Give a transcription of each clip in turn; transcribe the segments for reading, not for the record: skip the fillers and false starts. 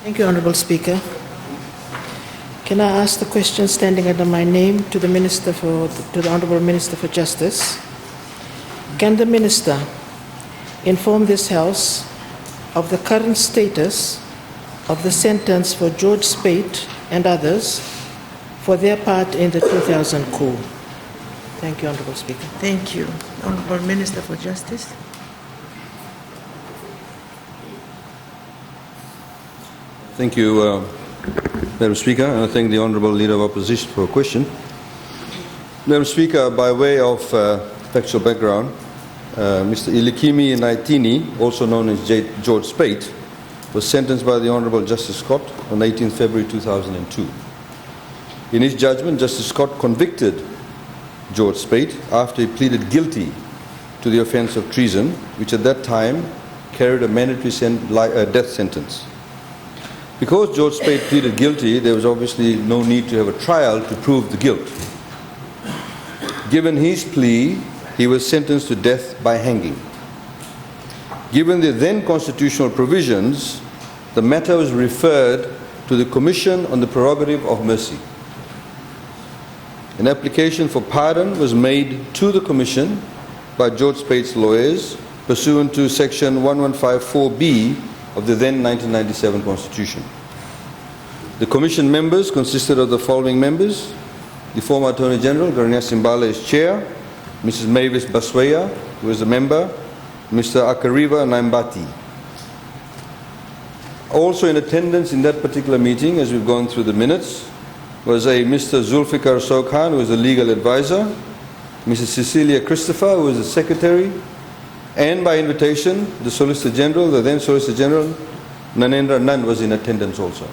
Thank you, Honourable Speaker. Can I ask the question standing under my name to the Honourable Minister for Justice? Can the Minister inform this House of the current status of the sentence for George Speight and others for their part in the 2000 coup? Thank you, Honourable Speaker. Thank you. Honourable Minister for Justice. Thank you, Madam Speaker, and I thank the Honourable Leader of Opposition for a question. Madam Speaker, by way of factual background, Mr. Ilikimi Naitini, also known as George Speight, was sentenced by the Honourable Justice Scott on 18 February 2002. In his judgment, Justice Scott convicted George Speight after he pleaded guilty to the offence of treason, which at that time carried a mandatory death sentence. Because George Speight pleaded guilty, there was obviously no need to have a trial to prove the guilt. Given his plea, he was sentenced to death by hanging. Given the then constitutional provisions, the matter was referred to the Commission on the Prerogative of Mercy. An application for pardon was made to the Commission by George Speight's lawyers pursuant to Section 1154B of the then 1997 Constitution. The Commission members consisted of the following members: the former Attorney General, Garanya Simbala, is chair, Mrs. Mavis Basweya, who is a member, Mr. Akariva Naimbati. Also in attendance in that particular meeting, as we've gone through the minutes, was a Mr. Zulfikar Sokhan, who is a legal advisor, Mrs. Cecilia Christopher, who is the secretary, and by invitation, the Solicitor General, the then Solicitor General, Nanendra Nand, was in attendance also.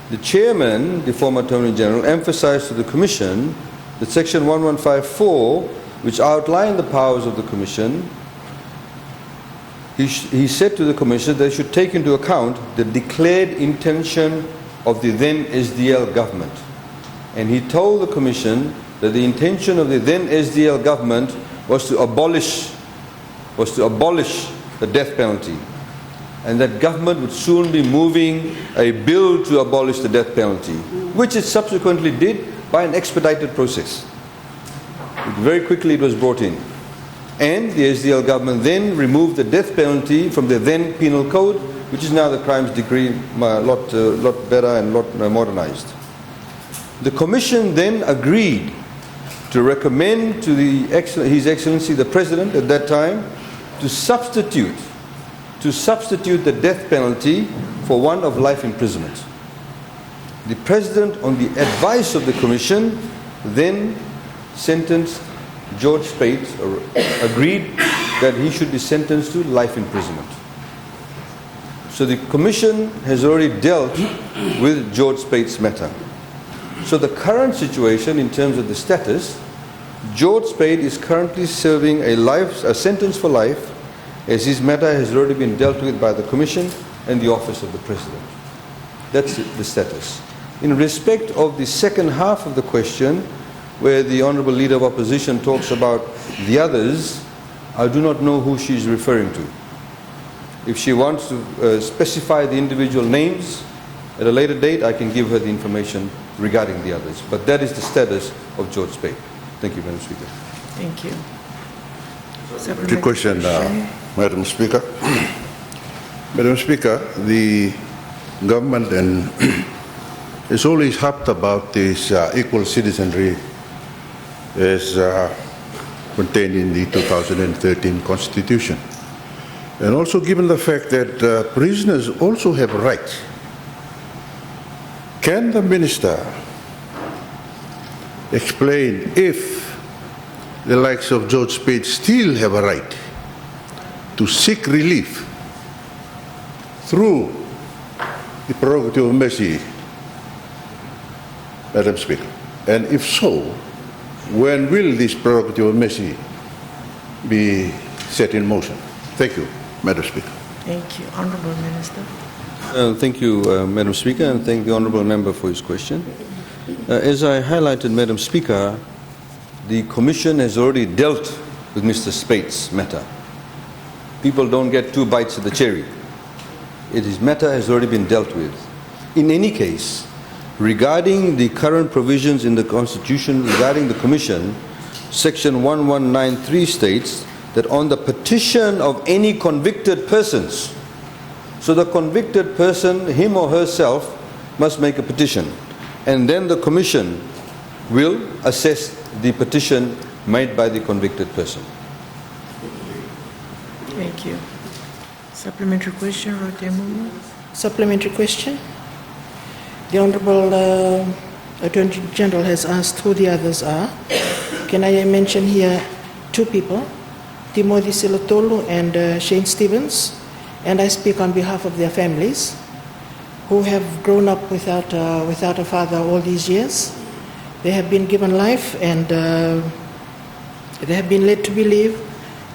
The chairman, the former Attorney General, emphasized to the Commission that Section 1154, which outlined the powers of the Commission, he said to the Commission that they should take into account the declared intention of the then SDL government. And he told the Commission that the intention of the then SDL government was to abolish the death penalty, and that government would soon be moving a bill to abolish the death penalty, which it subsequently did by an expedited process. Very quickly it was brought in. And the SDL government then removed the death penalty from the then penal code, which is now the crimes decree, a lot better and a lot modernized. The Commission then agreed to recommend to His Excellency the President at that time to substitute the death penalty for one of life imprisonment. The President, on the advice of the Commission, then sentenced George Speight, or agreed that he should be sentenced to life imprisonment. So the Commission has already dealt with George Speight's matter. So the current situation in terms of the status, George Speight is currently serving a sentence for life, as his matter has already been dealt with by the Commission and the Office of the President. That's the status. In respect of the second half of the question, where the Honourable Leader of Opposition talks about the others, I do not know who she is referring to. If she wants to specify the individual names at a later date, I can give her the information regarding the others. But that is the status of George Speight. Thank you, Madam Speaker. Thank you. The question, Madam Speaker. Madam Speaker, the government is always harped about this equal citizenry as contained in the 2013 Constitution. And also given the fact that prisoners also have rights, can the Minister explain if the likes of George Speight still have a right to seek relief through the prerogative of mercy, Madam Speaker? And if so, when will this prerogative of mercy be set in motion? Thank you, Madam Speaker. Thank you. Honourable Minister. Thank you, Madam Speaker, and thank the Honourable Member for his question. As I highlighted, Madam Speaker, the Commission has already dealt with Mr. Speight's matter. People don't get two bites of the cherry. His matter has already been dealt with. In any case, regarding the current provisions in the Constitution regarding the Commission, Section 1193 states that on the petition of any convicted persons, so the convicted person, him or herself, must make a petition, and then the Commission will assess the petition made by the convicted person. Thank you. Supplementary question, Rotemumu. Supplementary question. The Honorable Attorney General has asked who the others are. Can I mention here two people, Timothy Silotolu and Shane Stevens, and I speak on behalf of their families who have grown up without a father all these years. They have been given life and they have been led to believe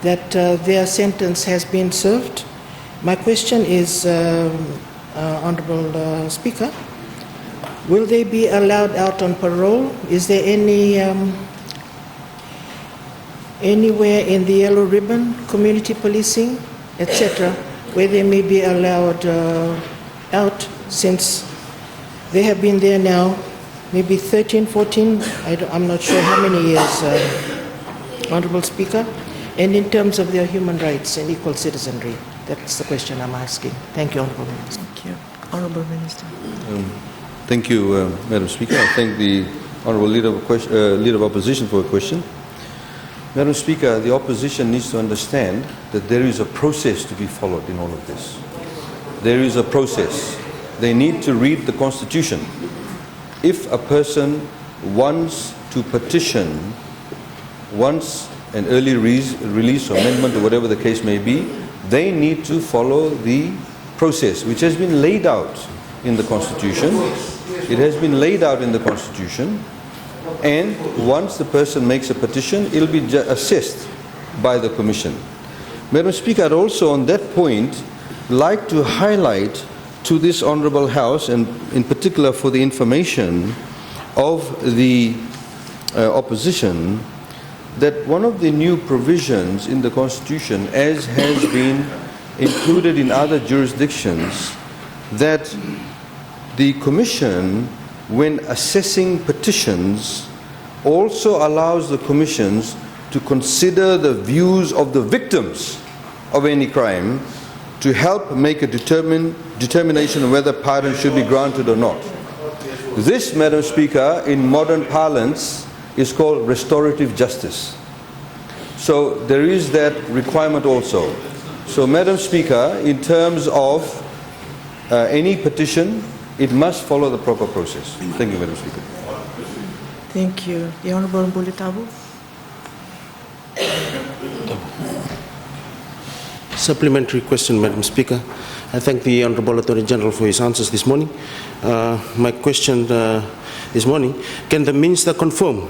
that their sentence has been served. My question is, Honorable Speaker, will they be allowed out on parole? Is there any anywhere in the yellow ribbon, community policing, etc., where they may be allowed out, since they have been there now maybe 13, 14, I'm not sure how many years, Honorable Speaker, and in terms of their human rights and equal citizenry? That's the question I'm asking. Thank you, Honorable Minister. Thank you. Honorable Minister. Thank you, Madam Speaker. I thank the Honourable Leader of Opposition for a question. Madam Speaker, the Opposition needs to understand that there is a process to be followed in all of this. There is a process. They need to read the Constitution. If a person wants to petition, wants an early release or amendment or whatever the case may be, they need to follow the process which has been laid out in the Constitution. It has been laid out in the Constitution, and once the person makes a petition, it will be assessed by the Commission. Madam Speaker, I'd also on that point like to highlight to this Honourable House, and in particular for the information of the Opposition, that one of the new provisions in the Constitution, as has been included in other jurisdictions, that the Commission, when assessing petitions, also allows the commissions to consider the views of the victims of any crime to help make a determination of whether pardon should be granted or not. This, Madam Speaker, in modern parlance is called restorative justice. So there is that requirement also. So, Madam Speaker, in terms of any petition, it must follow the proper process. Thank you, Madam Speaker. Thank you. The Honourable Mbulitabu. Supplementary question, Madam Speaker. I thank the Honourable Attorney General for his answers this morning. My question this morning, can the Minister confirm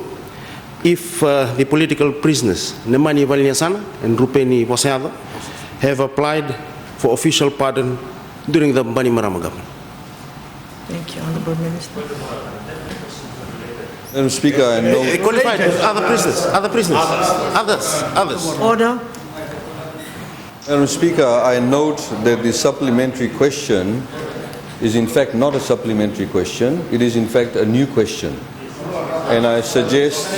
if the political prisoners, Nemani Valiasana and Rupeni Wasayada, have applied for official pardon during the Bani Marama government? Thank you, Honourable Minister. Madam Speaker, I know... Qualified other prisoners, others. Order. Madam Speaker, I note that the supplementary question is in fact not a supplementary question. It is in fact a new question. And I suggest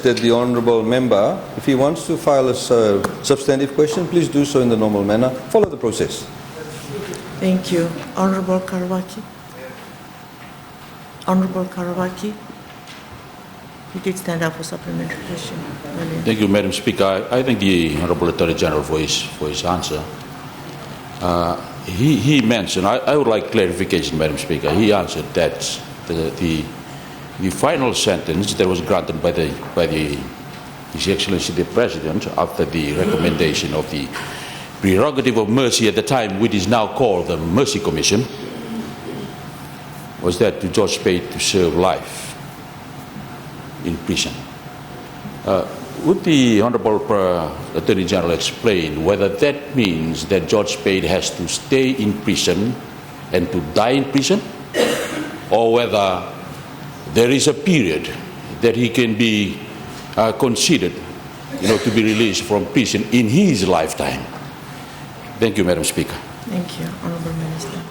that the Honourable Member, if he wants to file a substantive question, please do so in the normal manner. Follow the process. Thank you. Honourable Karawaki. Honourable Karawaki. You did stand up for supplementary question earlier. Thank you, Madam Speaker. I thank the Honourable Attorney General for his answer. He mentioned, I would like clarification, Madam Speaker. He answered that the final sentence that was granted by His Excellency the President after the recommendation of the prerogative of mercy at the time, which is now called the Mercy Commission, was that to George Speight to serve life in prison. Would the Honourable Attorney General explain whether that means that George Speight has to stay in prison and to die in prison, or whether there is a period that he can be considered, to be released from prison in his lifetime? Thank you, Madam Speaker. Thank you, Honorable Minister.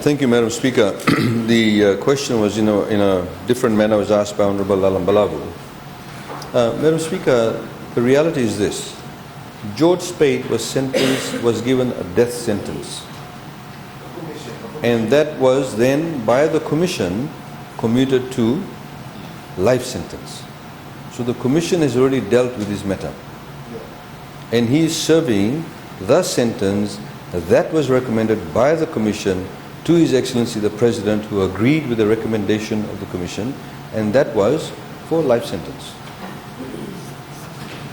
Thank you, Madam Speaker. The question was, in a different manner, was asked by Honorable Lalam Balawu. Madam Speaker, the reality is this: George Speight was given a death sentence, and that was then by the Commission commuted to life sentence. So the Commission has already dealt with this matter, and he is serving the sentence that was recommended by the Commission to His Excellency the President, who agreed with the recommendation of the Commission, and that was for life sentence.